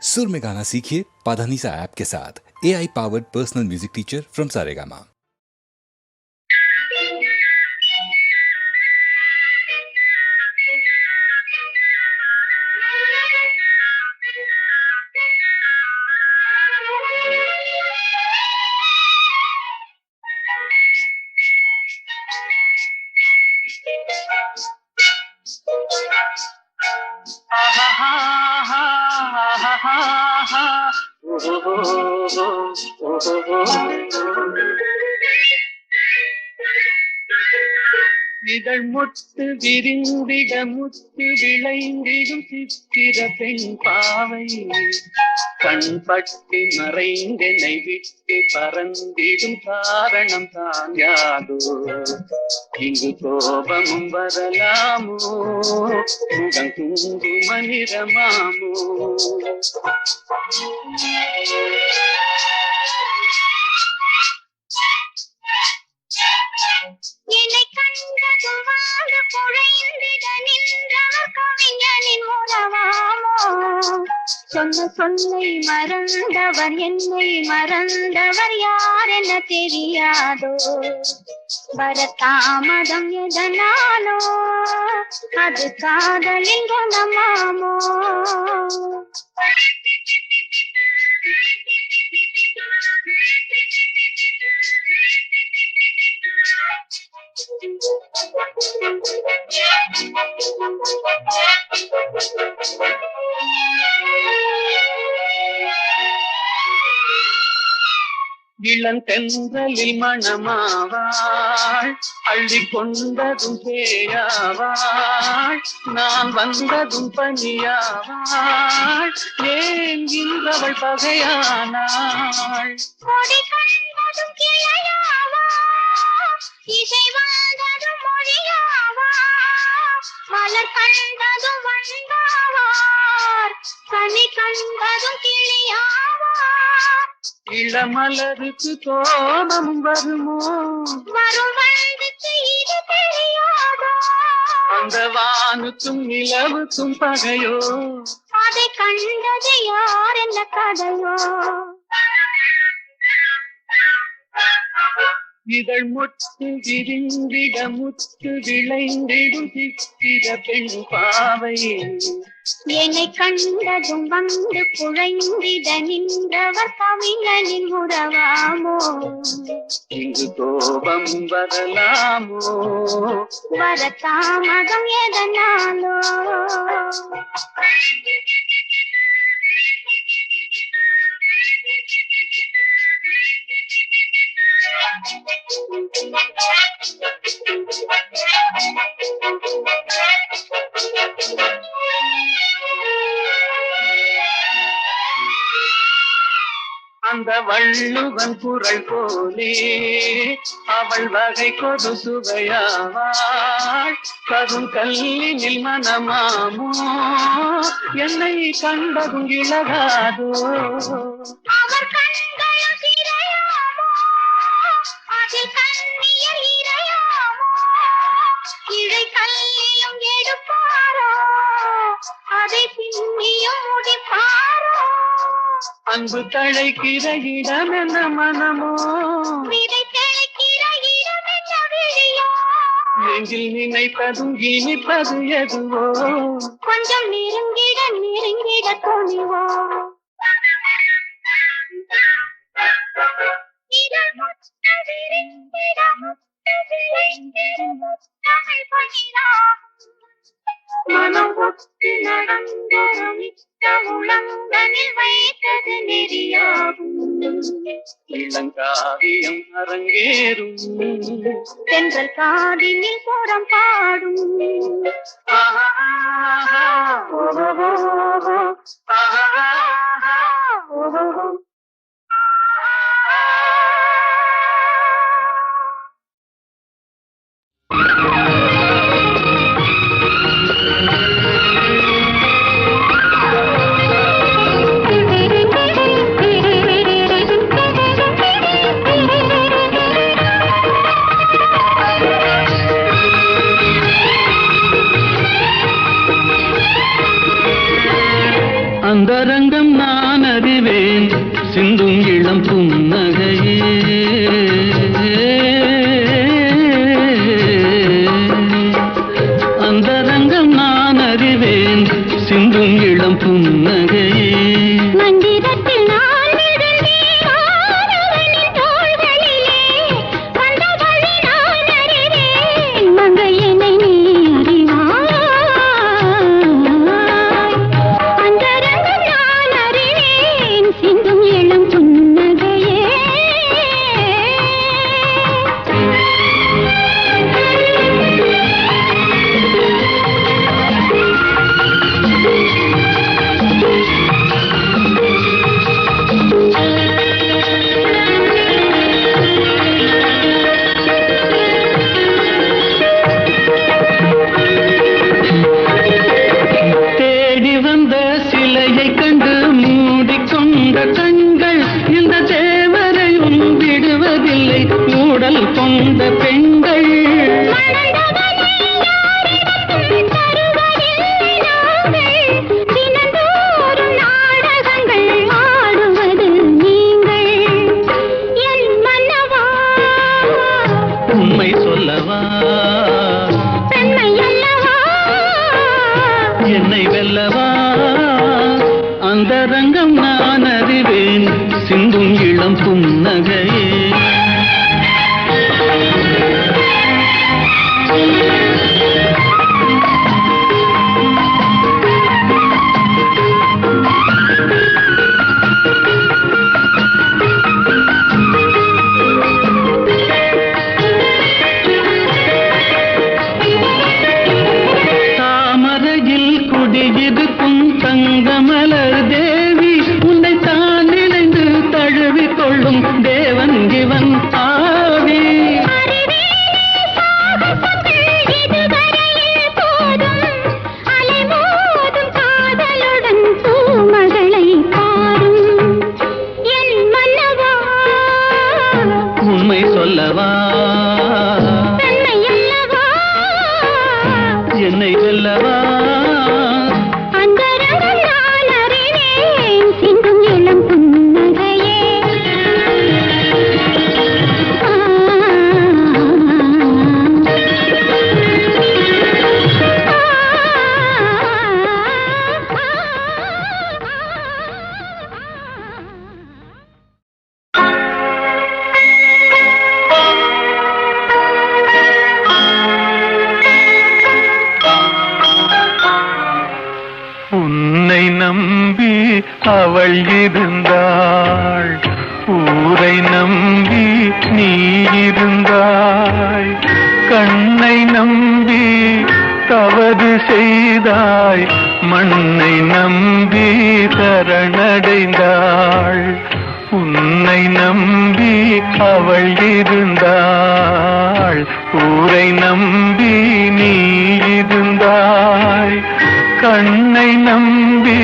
सुर में गाना सीखिए पाधानीसा ऐप के साथ। AI powered personal music teacher from Saregama. இதழ் முத்து விரிந்திட முத்து விளைந்திடும் சித்திர பெண் பாவை கண்பட்டு மறைந்தென்னை விட்டு பறந்திடும் காரணம் தான் யாதோ. இங்கு கோபமும் வரலாமோ, முகம் குங்கும நிறமாமோ. என்னை கண்டதும் வாழ குழைந்திட நின்றவர் கவிஞனின் உறவாமோ. சொன்ன சொல்லை மறந்தவர் என்னை மறந்தவர் யார் என தெரியாதோ. வரதாமதம் எதனாலோ, அது காதலின் குணமாமோ. இளந்தென்றலில் மணமாவாள், அள்ளி கொண்டதும் பேயாவாள், நான் வந்ததும் பனியாவாள், ஏன் இன்றவள் பகையானாள். கொடி கண்டதும் கிளையாவா, இசை வந்ததும் மொழியாவா, மலர் கண்டதும் வந்தாவார், கனி கண்டதும் கிளியாவா. இளமலருக்கு கோபம் வருமோ, வரும் வயதுக்கு இது தெரியாதோ. அந்த வானுக்கும் நிலவுக்கும் பகையோ, அதை கண்டது யார் என்ன கதையோ. இதழ் முத்து விரிந்திட முத்து விளைந்திடும் சித்திர பெண் பாவை என்னை கண்டதும் வந்து குழைந்திட நின்றவர் கவிஞனின் உறவாமோ. இங்கு கோபம் வரலாமோ, வரதாமதம் எதனாலோ. அந்த வள்ளுவன் குரல் போலே அவள் வகை கொடு சுவையாவாள், கரும் கல்லினில் மனமாமோ, என்னை கண்டதும் இழகாதோ. அவர் கண்களும் சிறையாமோ, அதில் கண்ணியல் இறையாமோ, இழை கல்லிலும் எடுப்பாரோ, அதை பின்னியும் முடிப்பாரோ. அன்பு தழைக்கிற இடம் என்ன மனமோ, விதை தெளிக்கிற இடம் என்ன விழியோ. நெஞ்சில் நினைப்பதும் இனிப்பது எதுவோ, கொஞ்சம் நெருங்கிட நெருங்கிட துணிவோ. இதழ் முத்து விரிந்திட முத்து விளைந்திடும் முத்தமிழ் பணிதான். மனம் ஒத்து நடந்தொரு மிக்க உளங்கனில் வைத்தது நெறியாகும். இளங்காவியம் அரங்கேறும், தென்றல் காதினில் புறம் பாடும். ஆஹா, ஓஹோ, ஆஹா, ஓஹோ. அந்தரங்க அந்தரங்கம் நான் அறிவேன் சிந்தும் இளம் புன்னகையே அந்தரங்கம் நான் அறிவேன் சிந்தும் இளம் புன்னகையே மந்திரத்தில் நான் விழுந்தேன் மாணவனின் தோள்களிலே வந்த வழி நான் அறிவேன் மங்கையனை நீ அறிவாய் அந்தரங்கம் நான் அறிவேன் சிந்தும் இளம் புன்னகையே தேடி வந்த சிலையை கண்டு மூடிக்கொண்ட கண்கள் இந்த தேவரையும் விடுவதில்லை ஊடல் கொண்ட பெண்கள் மணந்தவனை யாரிடத்தும் தருவதில்லை நாங்கள் தினந்தோறும் நாடகங்கள் ஆடுவது நீங்கள் என் மன்னவா உண்மை சொல்லவா பெண்மை அல்லவா என்னை வெல்லவா அந்தரங்கம் நான் அறிவேன் சிந்தும் இளம் புன்னகையே தாமரையில் குடியிருக்கும் தங்கமலர் தேவி உன்னை தான் நினைந்து தழுவி கொள்ளும் தேவன் இவன் ஆவி இதுவரையில் போதும் அலைமோதும் காதலுடன் பூமகளை பாரும் என் மன்னவா உண்மை சொல்லவா பெண்மை அல்லவா என்னை வெல்லவா அந்தரங்கம் நான் அறிவேன் சிந்தும் இளம் புன்னகையே உன்னை நம்பி அவள் இருந்தாள் ஊரை நம்பி நீ இருந்தாய் கண்ணை நம்பி தவறு செய்தாய் மண்ணை நம்பி சரணடைந்தாள் உன்னை நம்பி அவள் இருந்தாள் ஊரை நம்பி நீ இருந்தாய் கண்ணை நம்பி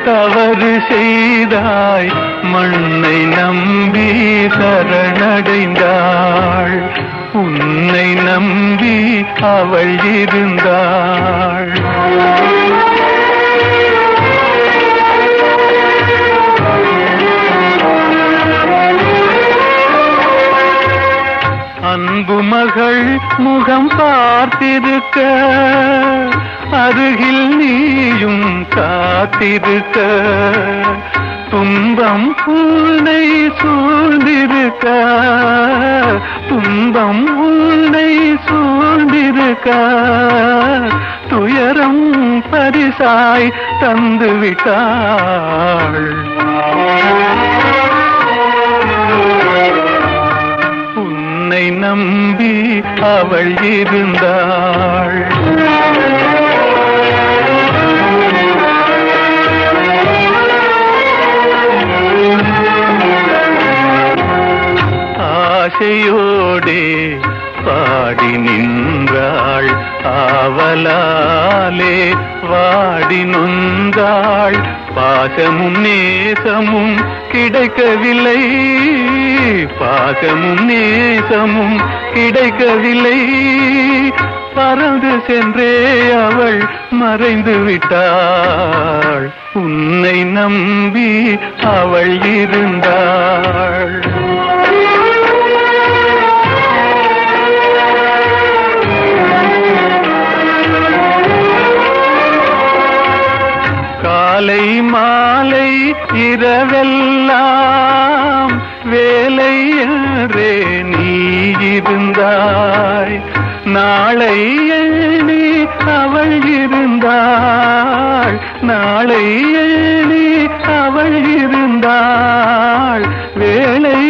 தவறு செய்தாய் மண்ணை நம்பி சரணடைந்தாள் உன்னை நம்பி அவள் இருந்தாள் அன்பு மகள் முகம் பார்த்திருக்க அருகில் நீயும் காத்திருக்க துன்பம் உன்னை சூழ்ந்திருக்க துன்பம் உன்னை சூழ்ந்திருக்க துயரம் பரிசாய் தந்து விட்டாள் உன்னை நம்பி அவள் இருந்தாள் ஆசையோடே பாடி நின்றாள் ஆவலாலே வாடி நொந்தாள் பாசமும் நேசமும் கிடைக்கவில்லை பாசமும் நேசமும் கிடைக்கவில்லை பறந்து சென்றே அவள் மறைந்து விட்டாள். உன்னை நம்பி அவள் இருந்தாள். காலை மாலை இரவெல்லாம் வேலை என்றே நீ இருந்தாய். நாளை எண்ணி அவள் இருந்தாள். நாளை எண்ணி அவள் இருந்தாள். வேலை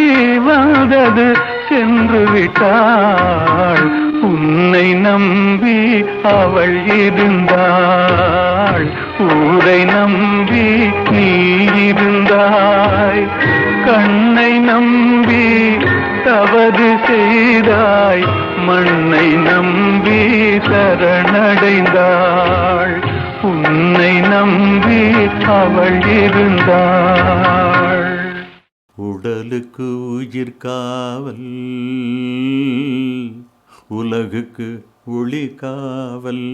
வந்தது சென்று விட்டாள். உன்னை நம்பி அவள் இருந்தாள். ஊரை நம்பி நீ இருந்தாய். கண்ணை நம்பி தவறு செய்தாய். மண்ணை நம்பி சரணடைந்தாள். உன்னை நம்பி அவள் இருந்தாள். உடலுக்கு உயிர் காவல், உலகுக்கு ஒளி காவல்,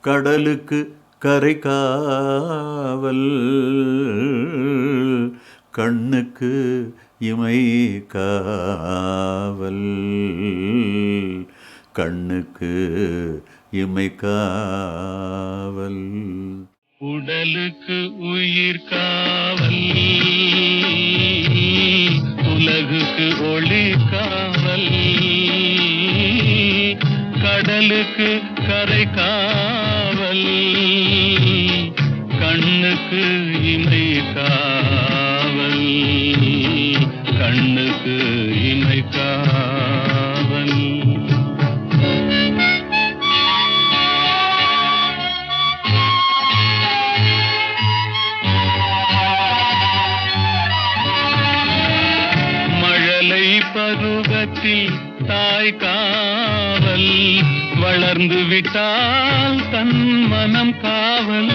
கடலுக்கு கரை காவல், கண்ணுக்கு இமை காவல், கண்ணுக்கு இமை காவல். உடலுக்கு உயிர் காவல், உலகுக்கு ஒளி காவல், கடலுக்கு கரை காவல், கண்ணுக்கு இமை காவல், கண்ணுக்கு இமை காவல். பருவத்தில் தாய் காவல், வளர்ந்து விட்டால் தன் மனம் காவல்,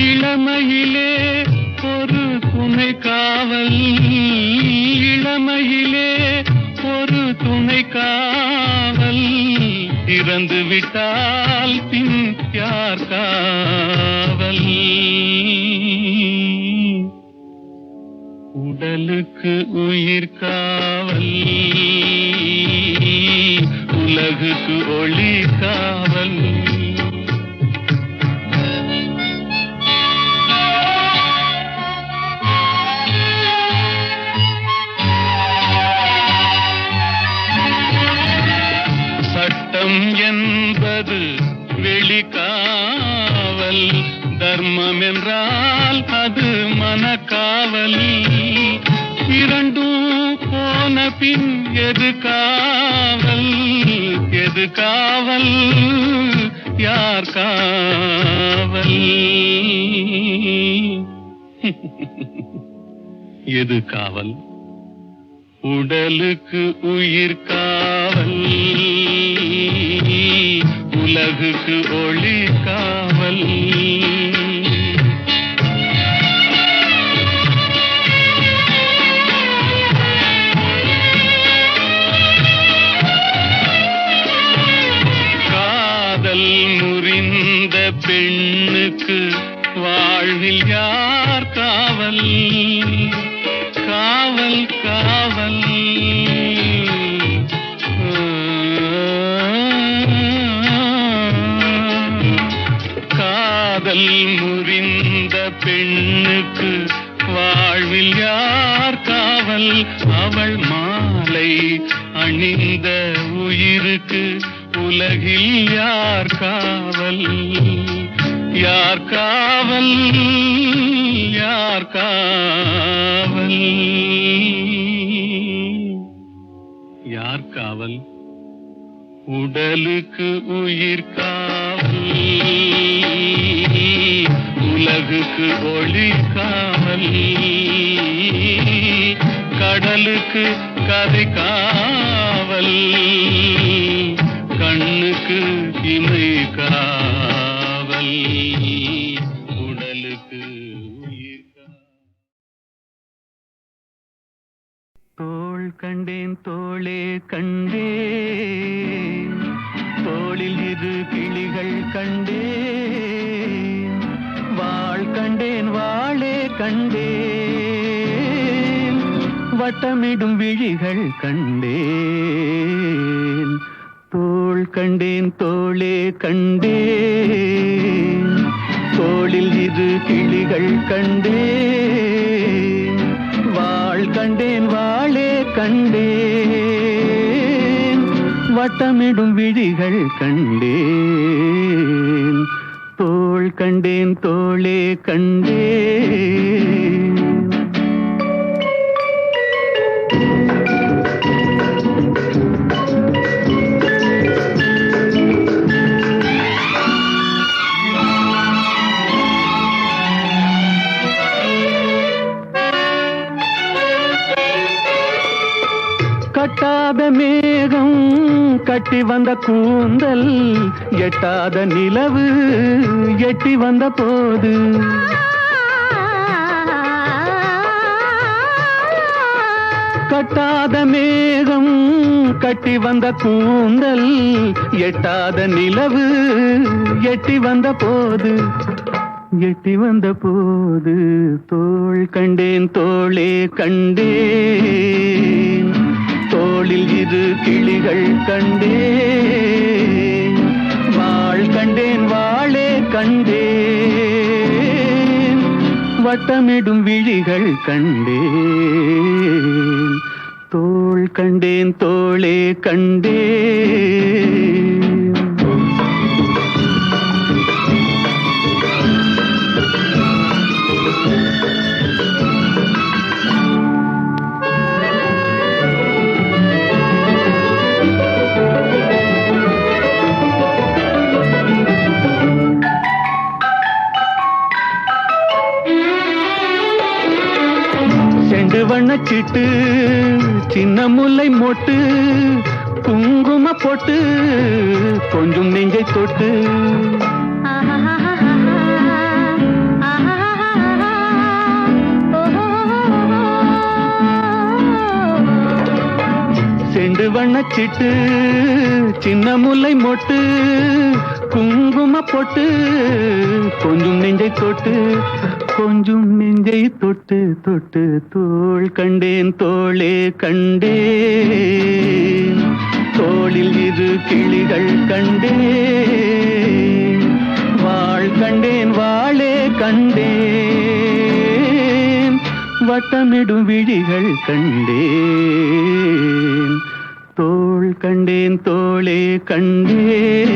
இளமையிலே ஒரு துணை காவல், இளமையிலே ஒரு துணை காவல், இறந்து விட்டால் பின் யார் காவல். உடலுக்கு உயிர் காவல், உலகுக்கு ஒளி காவல். சட்டம் என்பது வெளிக்காவல், தர்மம் என்றால் அது மனக்காவல். இரண்டும் போன பின் எது காவல், எது காவல், யார் காவல், எது காவல். உடலுக்கு உயிர் காவல், உலகுக்கு ஒளி காவல். காதல் முறிந்த பெண்ணுக்கு வாழ்வில் யார் காவல், காவல் காவல். காதல் முறிந்த பெண்ணுக்கு வாழ்வில் யார் காவல், அவள் மாலை அணிந்த உயிருக்கு உலகில் யார் காவல், யார் காவல், யார் காவல், யார் காவல். உடலுக்கு உயிர் காவல், உலகுக்கு ஒளி காவல், கடலுக்கு கரை காவல், கண்ணுக்கு இமை காவல், உடலுக்கு உயிர் காவல். தோள் கண்டேன் தோளே கண்டேன், தோளில் இரு கிளிகள் கண்டேன், வாள் கண்டேன் வாளே கண்டேன், வட்டமிடும் விழிகள் கண்டேன். தோள் கண்டேன் தோளே கண்டேன், தோளில் இரு கிளிகள் கண்டேன், வாள் கண்டேன் வாளே கண்டேன், வட்டமிடும் விழிகள் கண்டேன். தோள் கண்டேன் தோளே கண்டேன். கட்டாத மேகம் கட்டி வந்த கூந்தல், எட்டாத நிலவு எட்டி வந்த போது, கட்டாத மேகம் கட்டி வந்த கூந்தல், எட்டாத நிலவு எட்டி வந்த போது, எட்டி வந்த போது, தோள் கண்டேன் தோளே கண்டேன், தோளில் இரு கிளிகள் கண்டேன், வாள் கண்டேன் வாளே கண்டேன், வட்டமிடும் விழிகள் கண்டேன். தோள் கண்டேன் தோளே கண்டேன். வண்ணச்சிட்டு சின்ன முல்லை மொட்டு, குங்கும போட்டு கொஞ்சம் நெஞ்சை தொட்டு, செண்டு வண்ணச்சிட்டு சின்ன முல்லை மொட்டு, குங்கும போட்டு கொஞ்சம் நெஞ்சை தொட்டு, கொஞ்சம் நெஞ்சை தொட்டு தொட்டு, தோள் கண்டேன் தோளே கண்டேன், தோளில் இரு கிளிகள் கண்டேன், வாள் கண்டேன் வாளே கண்டேன், வட்டமிடும் விழிகள் கண்டேன். தோள் கண்டேன் தோளே கண்டேன்.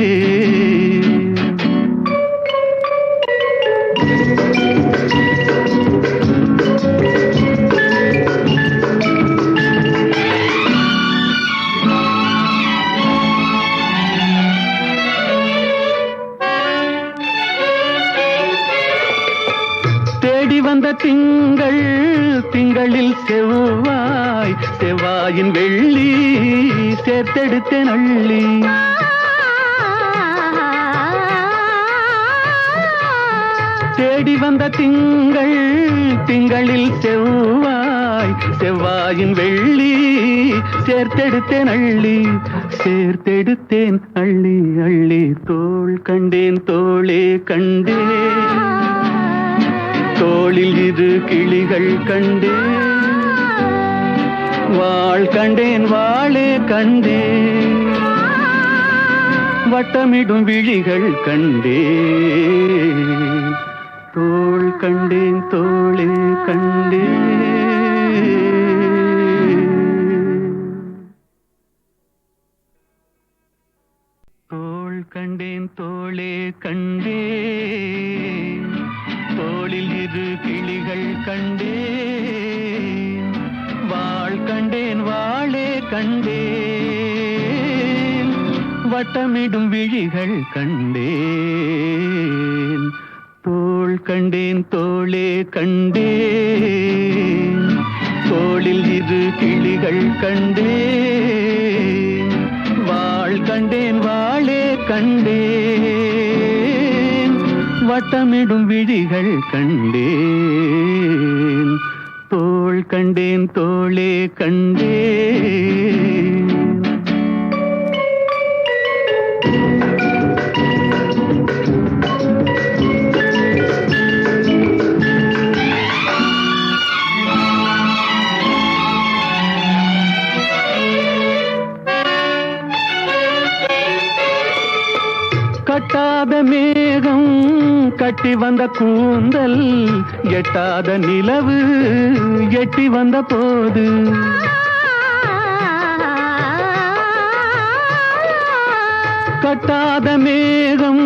தேடி வந்த திங்கள், திங்களில் செவ்வாய், செவ்வாயின் வெள்ளி சேர்த்தெடுத்தேன் அள்ளி, தேடி வந்த திங்கள், திங்களில் செவ்வாய், செவ்வாயின் வெள்ளி சேர்த்தெடுத்தேன் அள்ளி, சேர்த்தெடுத்தேன் அள்ளி அள்ளி. தோள் கண்டேன் தோளே கண்டேன், தோளில் இரு கிளிகள் கண்டேன், வாள் கண்டேன் வாளே கண்டேன், வட்டமிடும் விழிகள் கண்டேன். தோள் கண்டேன் தோளே கண்டேன். தோள் கண்டேன் தோளே கண்டேன், தோளில் இரு கிளிகள் கண்டேன், வாள் கண்டேன் வாளே கண்டேன், வட்டமிடும் விழிகள் கண்டேன். தோள் கண்டேன் தோளே கண்டேன், தோளில் இரு கிளிகள் கண்டேன், வாள் கண்டேன் வாளே கண்டேன், வட்டமிடும் விழிகள் கண்டேன். தோள் கண்டேன் தோளே கண்டேன். கட்டாத மேகம் கட்டி வந்த கூந்தல் எட்டாத நிலவு எட்டி வந்த போது கட்டாத மேகம்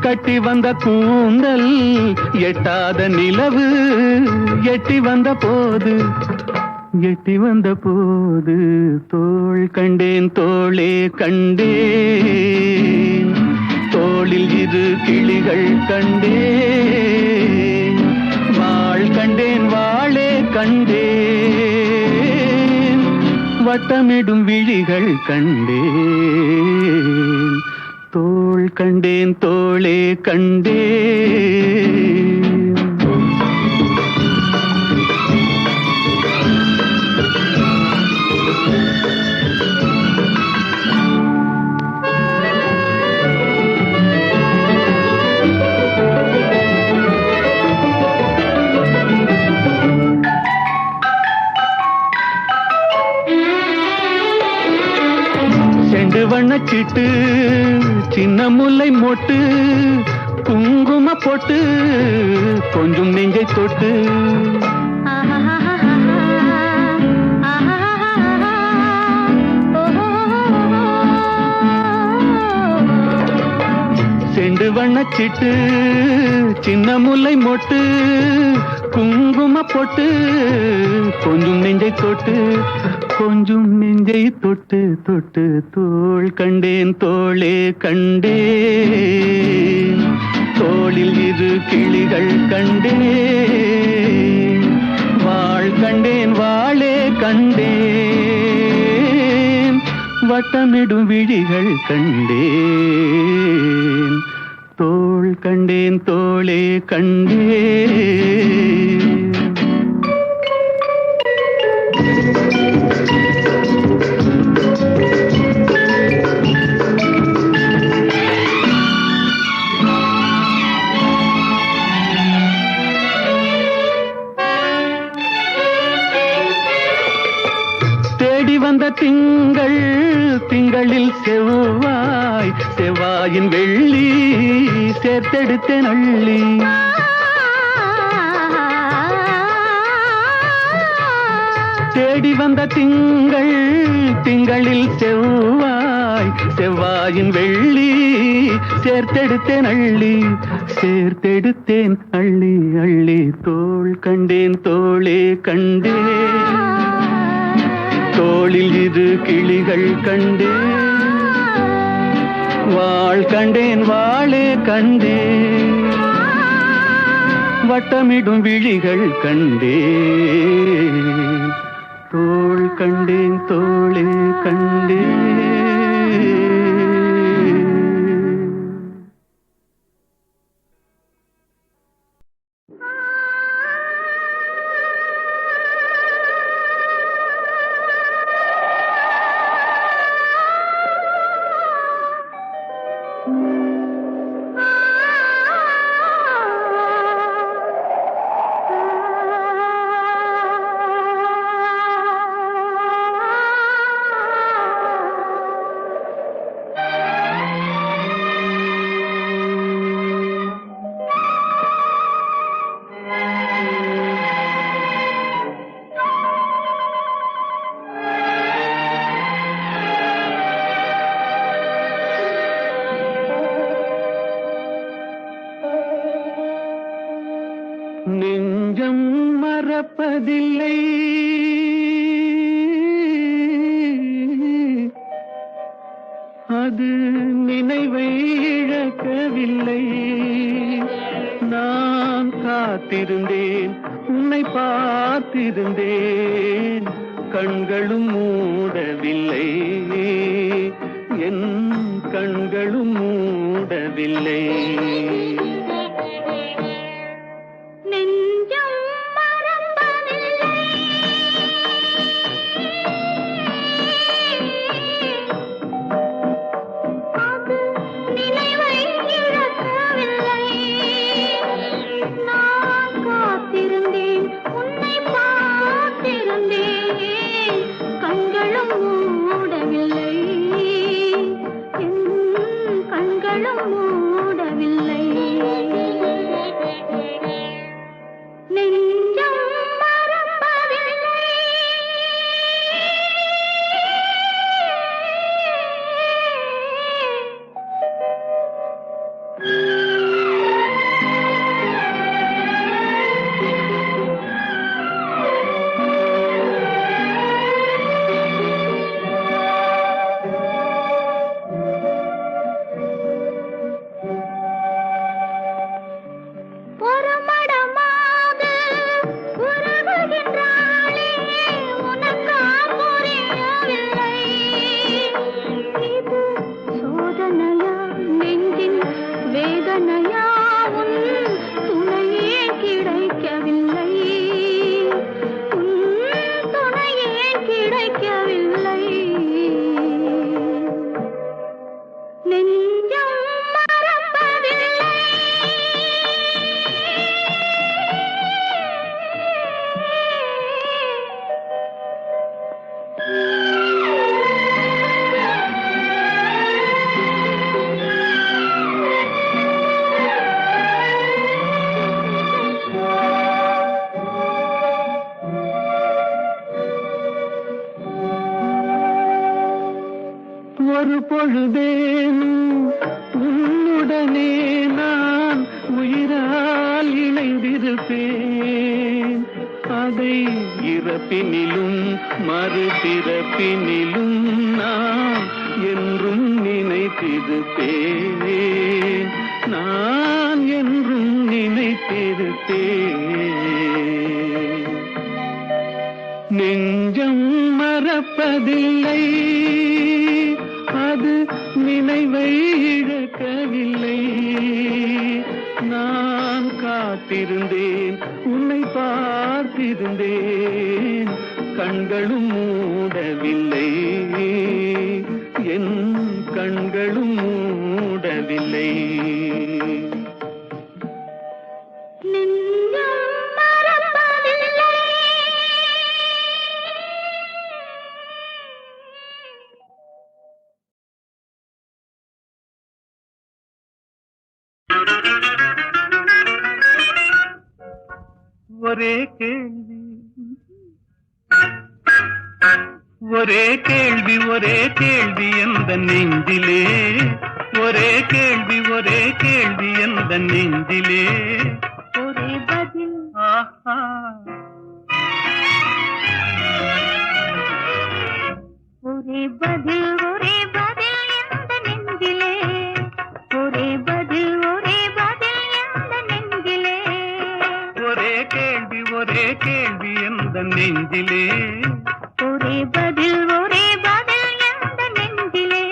கட்டி வந்த கூந்தல் எட்டாத நிலவு எட்டி வந்த போது தோள் கண்டேன் தோளே கண்டேன். தோளில் இரு கிளிகள் கண்டேன். வாள் கண்டேன் வாளே கண்டேன். வட்டமிடும் விழிகள் கண்டேன். தோள் கண்டேன் தோளே கண்டேன். வண்ணச்சிட்டு சின்ன முல்லை மொட்டு குங்கும போட்டு கொஞ்சம் நெஞ்சை தொட்டு செண்டு வண்ணச்சிட்டு சின்ன முல்லை மொட்டு குங்கும போட்டு கொஞ்சம் நெஞ்சை தொட்டு தோள் கண்டேன் தோளே கண்டேன். தோளில் இரு கிளிகள் கண்டேன். வாள் கண்டேன் வாளே கண்டேன். வட்டமிடும் விழிகள் கண்டேன். தோள் கண்டேன் தோளே கண்டேன். வந்த திங்களில் செவ்வாயின் வெள்ளி சேர்த்தெடுத்தேன் அள்ளி. தேடி வந்த திங்களில் செவ்வாயின் வெள்ளி சேர்த்தெடுத்தேன் அள்ளி. தோள் கண்டேன் தோளே கண்டேன். தோளில் இரு கிளிகள் கண்டேன். வாள் கண்டேன் வாளே கண்டேன். வட்டமிடும் விழிகள் கண்டேன். தோள் கண்டேன் தோளே கண்டேன். நெஞ்சம் மறப்பதில்லை, அது நினைவை இழக்கவில்லை. நான் காத்திருந்தேன், உன்னை பார்த்திருந்தேன், கண்களும் மூடவில்லை, என் கண்களும் மூடவில்லை. நெஞ்சம் மறப்பதில்லை, ஒரு பொழுதேனும் உன்னுடனே நான் உயிரால் இணைந்திருப்பேன். அதை இறப்பினிலும் மறுபிறப்பினிலும் நான் என்றும் நினைத்திருப்பேன். நான் என்றும் நினைத்திருப்பேன். நெஞ்சம் மறப்பதில்லை, அது நினைவை இழக்கவில்லை. நான் காத்திருந்தேன், உன்னை பார்த்திருந்தேன், கண்களும் மூடவில்லை, என் கண்களும் மூடவில்லை. ஒரே கேள்வி ஒரே கேள்வி ஒரே கேள்வி எந்த நெஞ்சிலே, ஒரே கேள்வி ஒரே கேள்வி எந்த நெஞ்சிலே, ஒரே பதில் ஆஹா ஒரே பதில் ஒரே பதில் எந்த நெஞ்சிலே, ஒரே பதில் ஒரே பதில் எந்த நெஞ்சிலே, ஒரே கேள்வி ஒரே கேள்வி எந்த நெஞ்சிலே, ஒரே பதில் ஒரே பதில் எந்த நெஞ்சிலே.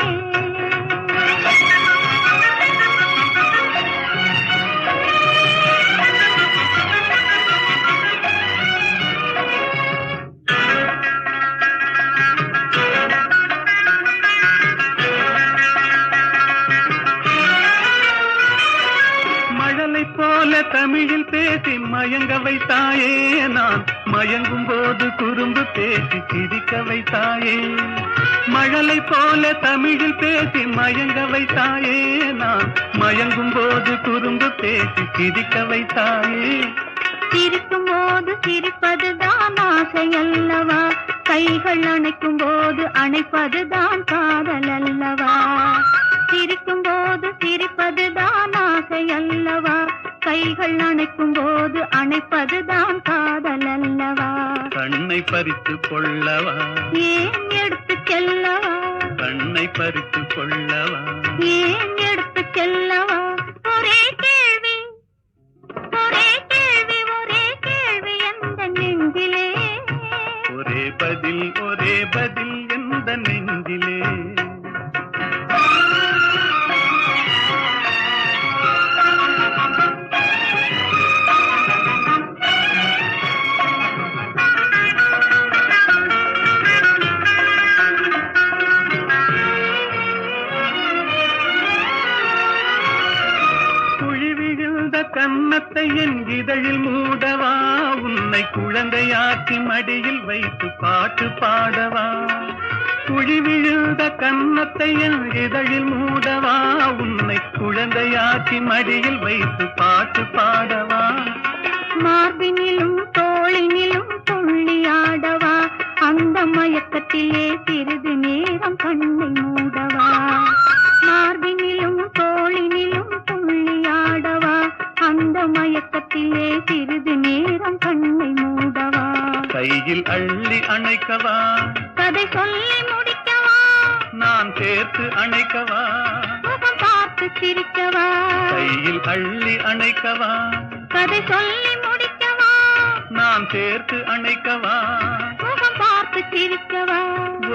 மழலை போல தமிழில் பேசி மயங்க வைத்தாயே, நான் மயங்கும் போது குறும்பு பேசி சிரிக்க வைத்தாயே. மழலை போல தமிழில் பேசி மயங்க வைத்தாயே, நான் மயங்கும் போது குறும்பு பேசி சிரிக்க வைத்தாயே. சிரிக்கும் போது சிரிப்பதுதான் ஆசை அல்லவா, கைகள் அணைக்கும் போது அணைப்பதுதான் காதல் அல்லவா. சிரிக்கும் போது சிரிப்பதுதான் ஆசை அல்லவா, கைகள் அணைக்கும் போது அணைப்பதுதான் காதல் அல்லவா. கண்ணை பறித்து கொள்ளவா, ஏன் எடுத்து செல்லவா, கண்ணை பறித்து கொள்ளவா, ஏன் எடுத்து செல்லவா. ஒரே கேள்வி ஒரே கேள்வி ஒரே கேள்வி எந்த நெஞ்சிலே, ஒரே பதில் எந்த நெஞ்சிலே. கன்னத்தை என் இதழில் மூடவா, உன்னை குழந்தையாக்கி மடியில் வைத்து பாட்டு பாடவா. குழி விழுந்த கன்னத்தை என் இதழில் மூடவா, உன்னை குழந்தையாக்கி மடியில் வைத்து பாட்டு பாடவா. மார்பினிலும் தோளினிலும் துள்ளியாடவா, அந்த மயக்கத்திலே சிறிது நேரம் கண்ணை மூடவா. மார்பினிலும் தோளினிலும் துள்ளியாடவா, அந்த மயக்கத்திலே சிறிது நேரம் கண்ணை மூடவா. கையில் அள்ளி அணைக்கவா, கதை சொல்லி முடிக்கவா, நான் சேர்த்து அணைக்கவா, முகம் பார்த்து சிரிக்கவா. கையில் அள்ளி அணைக்கவா, கதை சொல்லி முடிக்கவா, நான் சேர்த்து அணைக்கவா. முகம் பார்த்து சிரிக்கவா.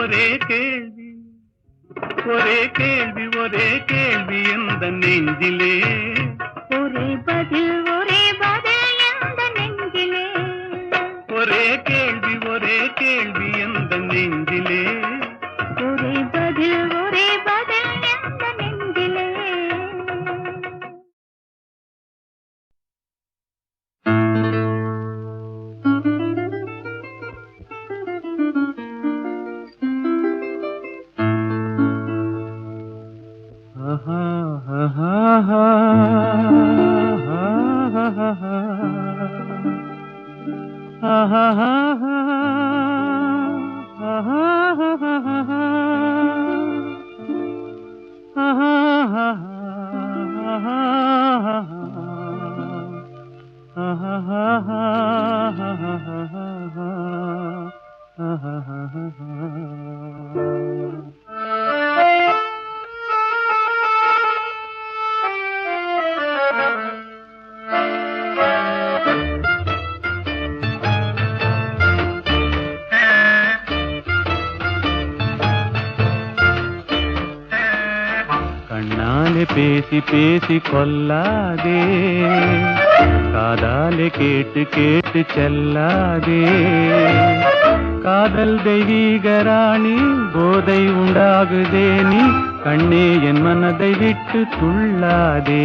ஒரே கேள்வி ஒரே கேள்வி ஒரே கேள்வி எந்த நெஞ்சிலே, ஒரே பதில் எந்த நெஞ்சிலே, ஒரே கேள்வி எந்த நெஞ்சிலே, ஒரே பதில் எந்த நெஞ்சிலே. கண்ணாலே பேசி பேசி கொல்லாதே, காதாலே கேட்டு கேட்டு செல்லாதே. காதல் தெய்வீக ராணி, போதை உண்டாகுதே நீ, கண்ணே என் மனதை விட்டு துள்ளாதே.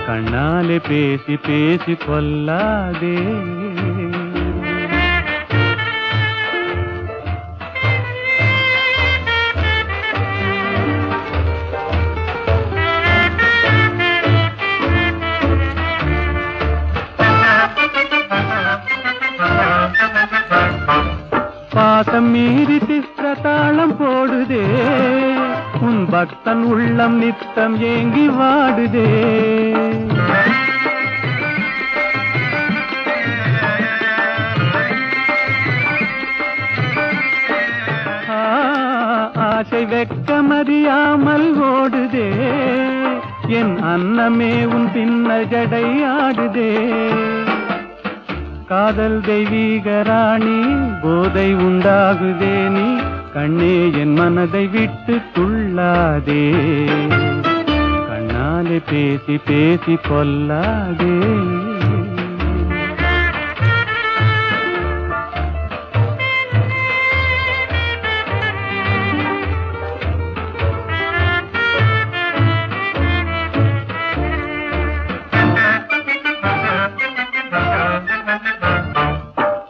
கண்ணாலே பேசி பேசி கொல்லாதே. பாசம் மீறி திஸ்ர தாளம் போடுதே, உன் பக்தன் உள்ளம் நித்தம் ஏங்கி வாடுதே. ஆசை வெட்கமறியாமல் ஓடுதே, என் அன்னமே உன் பின்ன ஜடை ஆடுதே. காதல் தெய்வீக ராணி, போதை உண்டாகுதே நீ, கண்ணே என் மனதை விட்டு துள்ளாதே. கண்ணாலே பேசி பேசி கொல்லாதே.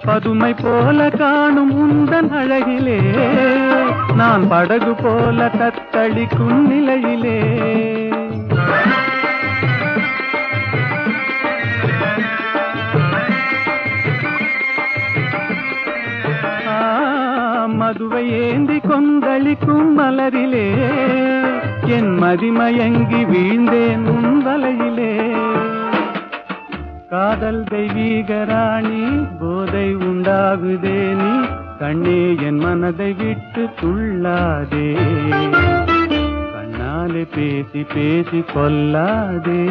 பதுமை போல காணும் உந்தன் அழகிலே, நான் படகு போல தத்தளிக்கும் நிலையிலே. மதுவை ஏந்தி கொந்தளிக்கும் மலரிலே, என் மதிமயங்கி வீழ்ந்தேன் உன் வலையிலே. காதல் தெய்வீக ராணி, போதை உண்டாகுதே நீ, கண்ணே என் மனதை விட்டு துள்ளாதே. கண்ணாலே பேசி பேசி கொல்லாதே.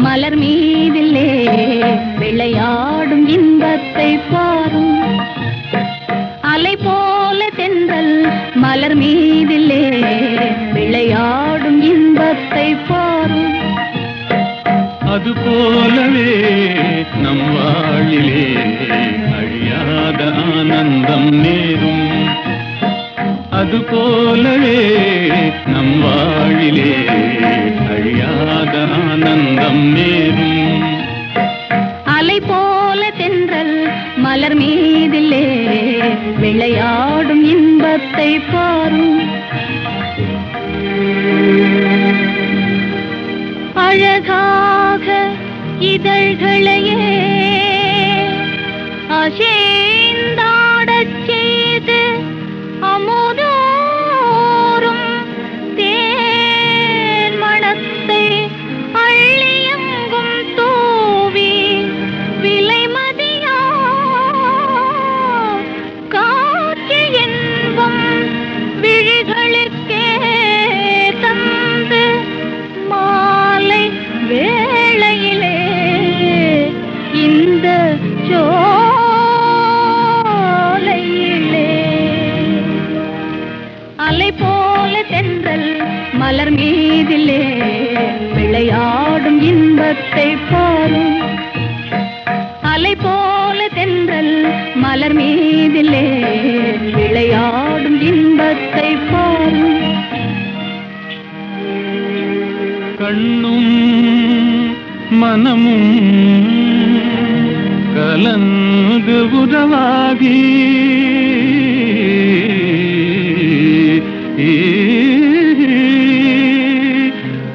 மலர் மீதிலே விளையாடும் இன்பத்தை பாரும். அலை போல தென்றல் மலர் மீதிலே விளையாடும் இன்பத்தை பாரும். அதுபோலவே நம் வாழிலே அழியாத ஆனந்தம் நேரும். அதுபோலவே நம் வாழிலே அழியாத ஆனந்தம் நேரும். அலை போல தென்றல் மலர் மீதிலே விளையாடும் இன்பத்தை பாரும். அழகாக இதழ்களையே அசைந்தாடச் செய்து அமுதோறும் தேன் மணத்தை அள்ளியங்கும் தூவி விலைமதியா காற்று என்பும் விழிகளுக்கே தந்து மாலை வேளையிலே இந்த சோலையிலே அலை போல தென்றல் மலர் மீதிலே விளையாடும் இன்பத்தை பாரும். அலை போல தென்றல் மலர் மீதிலே விளையாடும் இன்பத்தை பாரும். கண்ணும் மனமும் கலந்து உறவாகி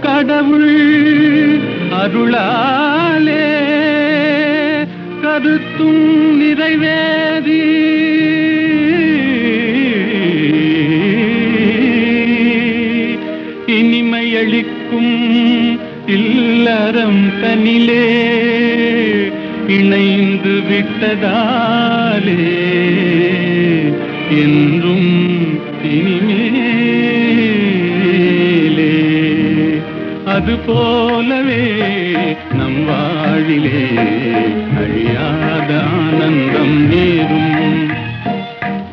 கடவுள் அருளாலே கருத்தும் நிறைவேறி இனிமையளிக்கும் இல்லறம் தனிலே இணைந்து விட்டதாலே என்றும் இனிமேலே அதுபோலவே நம் வாழிலே அழியாத ஆனந்தம் நேரும்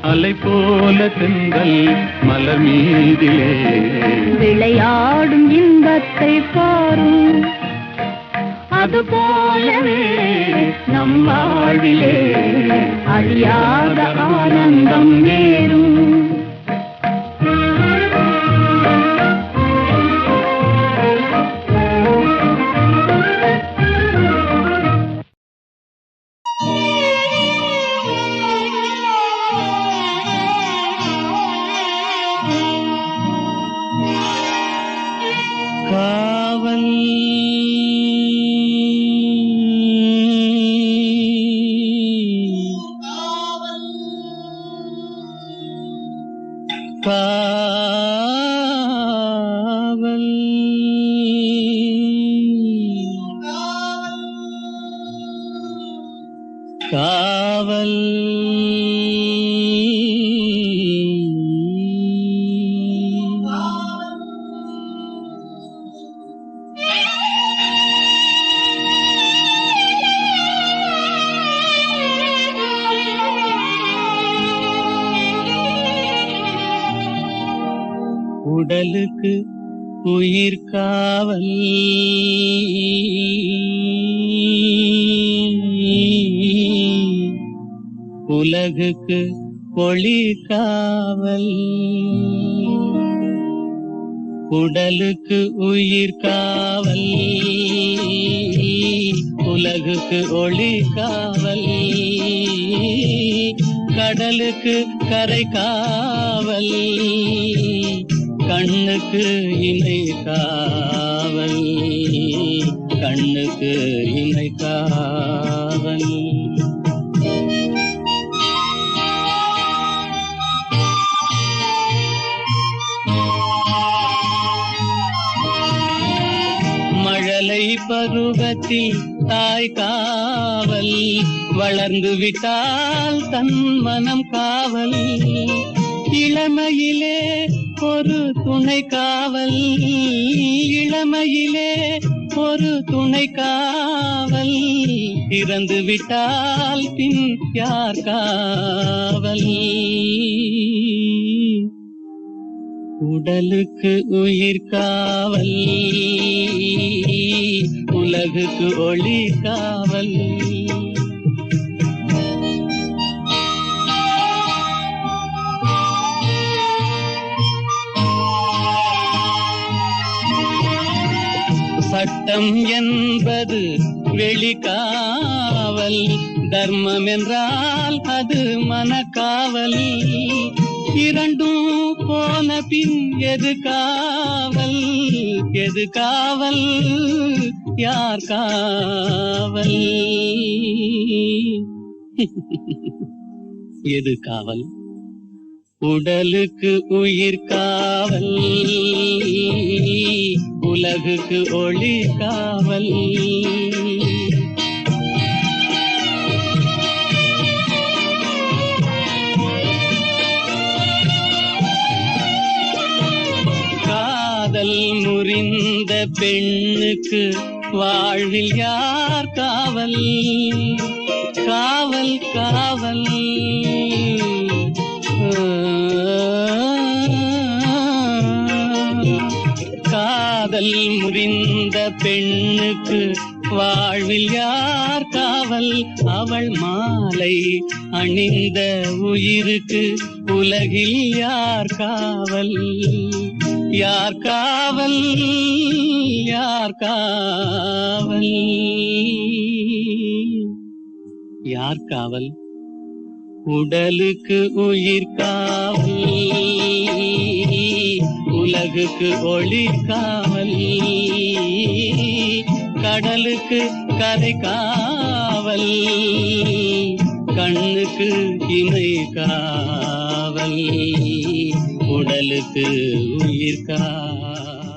அலை போல தென்றல் மலர் மீதிலே விளையாடும் இன்பத்தை பாரும் அதுபோலவே நம் வாழ்விலே அழியாத ஆனந்தம் நேரும் காவல் காவல் காவல் உடலுக்கு உயிர் காவல் உலகுக்கு ஒளி காவல் உடலுக்கு உயிர் காவல் உலகுக்கு ஒளி காவல் கடலுக்கு கரை காவல் கண்ணுக்கு இணை காவல் கண்ணுக்கு இணை காவல் மழலை பருவத்தில் தாய் காவல் வளர்ந்து விட்டால் தன் மனம் காவல் இளமையிலே ஒரு துணை காவல் இளமையிலே ஒரு துணை காவல் இறந்து விட்டால் பின் யார் காவல் உடலுக்கு உயிர் காவல் உலகுக்கு ஒளி காவல் சட்டம் என்பது வெளிக்காவல் தர்மம் என்றால் அது மனக்காவல் இரண்டும் போன பின் எது காவல் எது காவல் யார் காவல் எது காவல் உடலுக்கு உயிர் காவல் உலகுக்கு ஒளி காவல் காதல் முறிந்த பெண்ணுக்கு வாழ்வில் யார் காவல் காவல் காவல் காதல் முறிந்த பெண்ணுக்கு வாழ்வில் யார் காவல் அவள் மாலை அணிந்த உயிருக்கு உலகில் யார் காவல் யார் காவல் யார் காவல்? யார் காவல்? உடலுக்கு உயிர் காவல், உலகுக்கு ஒளி காவல், கடலுக்கு கரை காவல், கண்ணுக்கு இமை காவல், உடலுக்கு உயிர் காவல்.